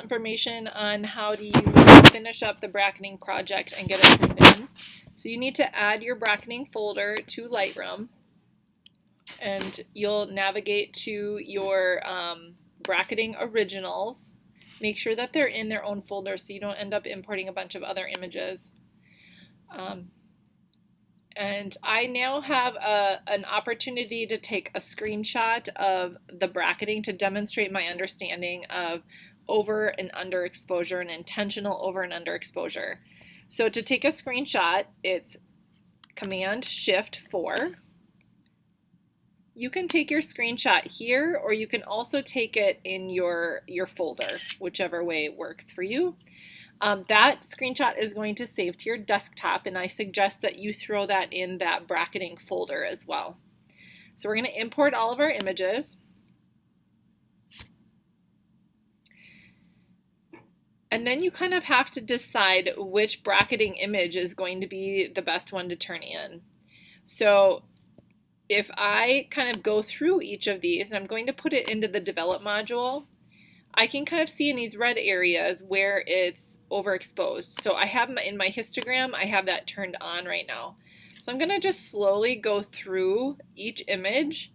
information on how to finish up the bracketing project and get it turned in. So you need to add your bracketing folder to Lightroom, and you'll navigate to your bracketing originals. Make sure that they're in their own folder so you don't end up importing a bunch of other images. And I now have an opportunity to take a screenshot of the bracketing to demonstrate my understanding of over and under exposure and intentional over and under exposure. So to take a screenshot, it's Command-Shift-4. You can take your screenshot here, or you can also take it in your folder, whichever way works for you. That screenshot is going to save to your desktop, and I suggest that you throw that in that bracketing folder as well. So we're going to import all of our images. And then you kind of have to decide which bracketing image is going to be the best one to turn in. So if I kind of go through each of these, and I'm going to put it into the develop module, I can kind of see in these red areas where it's overexposed. So I have in my histogram, I have that turned on right now. So I'm going to just slowly go through each image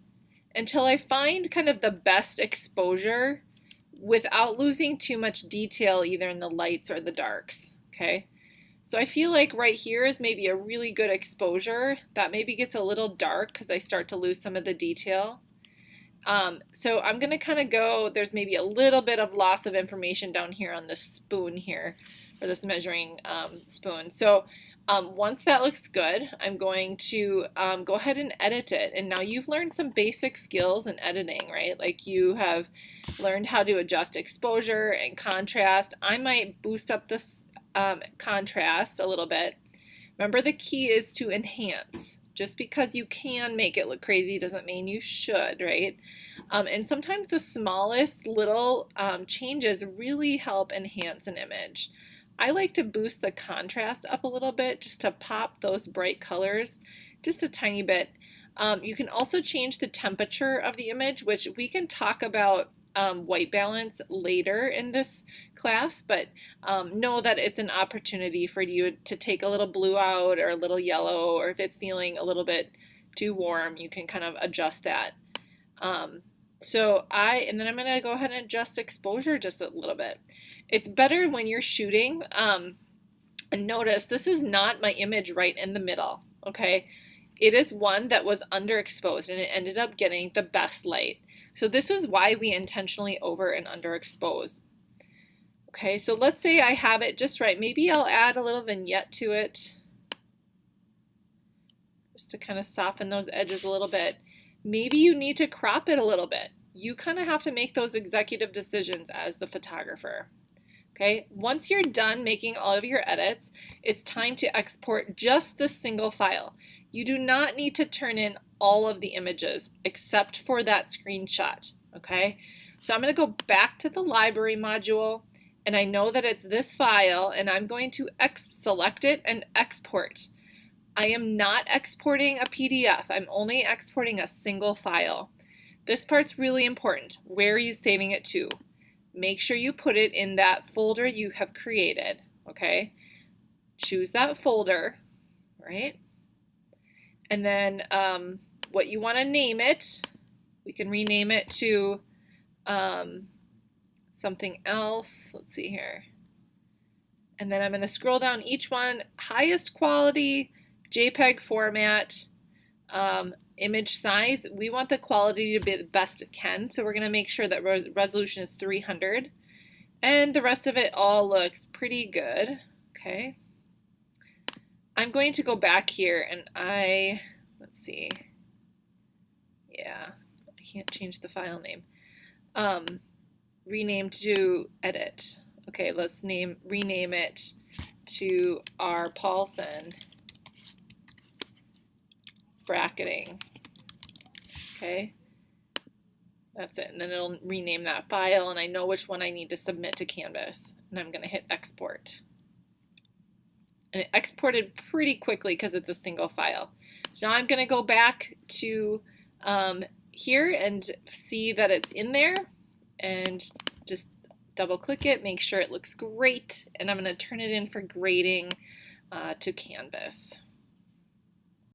until I find kind of the best exposure without losing too much detail either in the lights or the darks. Okay, so I feel like right here is maybe a really good exposure. That maybe gets a little dark because I start to lose some of the detail. So I'm going to kind of go, there's maybe a little bit of loss of information down here on this spoon here, or this measuring spoon. So once that looks good, I'm going to go ahead and edit it. And now you've learned some basic skills in editing, right? Like you have learned how to adjust exposure and contrast. I might boost up this contrast a little bit. Remember, the key is to enhance. Just because you can make it look crazy doesn't mean you should, right? And sometimes the smallest little changes really help enhance an image. I like to boost the contrast up a little bit just to pop those bright colors just a tiny bit. You can also change the temperature of the image, which we can talk about white balance later in this class, but know that it's an opportunity for you to take a little blue out or a little yellow, or if it's feeling a little bit too warm, you can kind of adjust that. And then I'm going to go ahead and adjust exposure just a little bit. It's better when you're shooting, and notice this is not my image right in the middle, okay? It is one that was underexposed and it ended up getting the best light. So this is why we intentionally over and underexpose. Okay, so let's say I have it just right. Maybe I'll add a little vignette to it just to kind of soften those edges a little bit. Maybe you need to crop it a little bit. You kind of have to make those executive decisions as the photographer. Okay, once you're done making all of your edits, it's time to export just this single file. You do not need to turn in all of the images except for that screenshot. Okay, so I'm going to go back to the library module, and I know that it's this file, and I'm going to select it and export. I am not exporting a PDF. I'm only exporting a single file. This part's really important. Where are you saving it to? Make sure you put it in that folder you have created, okay? Choose that folder, right? And then what you want to name it, we can rename it to something else. Let's see here. And then I'm going to scroll down each one. Highest quality, JPEG format, image size. We want the quality to be the best it can, so we're going to make sure that resolution is 300. And the rest of it all looks pretty good. Okay. I'm going to go back here and let's see. Yeah, I can't change the file name. Rename to edit. Okay, let's rename it to R. Paulson bracketing. Okay, that's it. And then it'll rename that file, and I know which one I need to submit to Canvas. And I'm going to hit export. And it exported pretty quickly because it's a single file. So now I'm going to go back to here and see that it's in there, and just double click it, make sure it looks great, and I'm going to turn it in for grading to Canvas.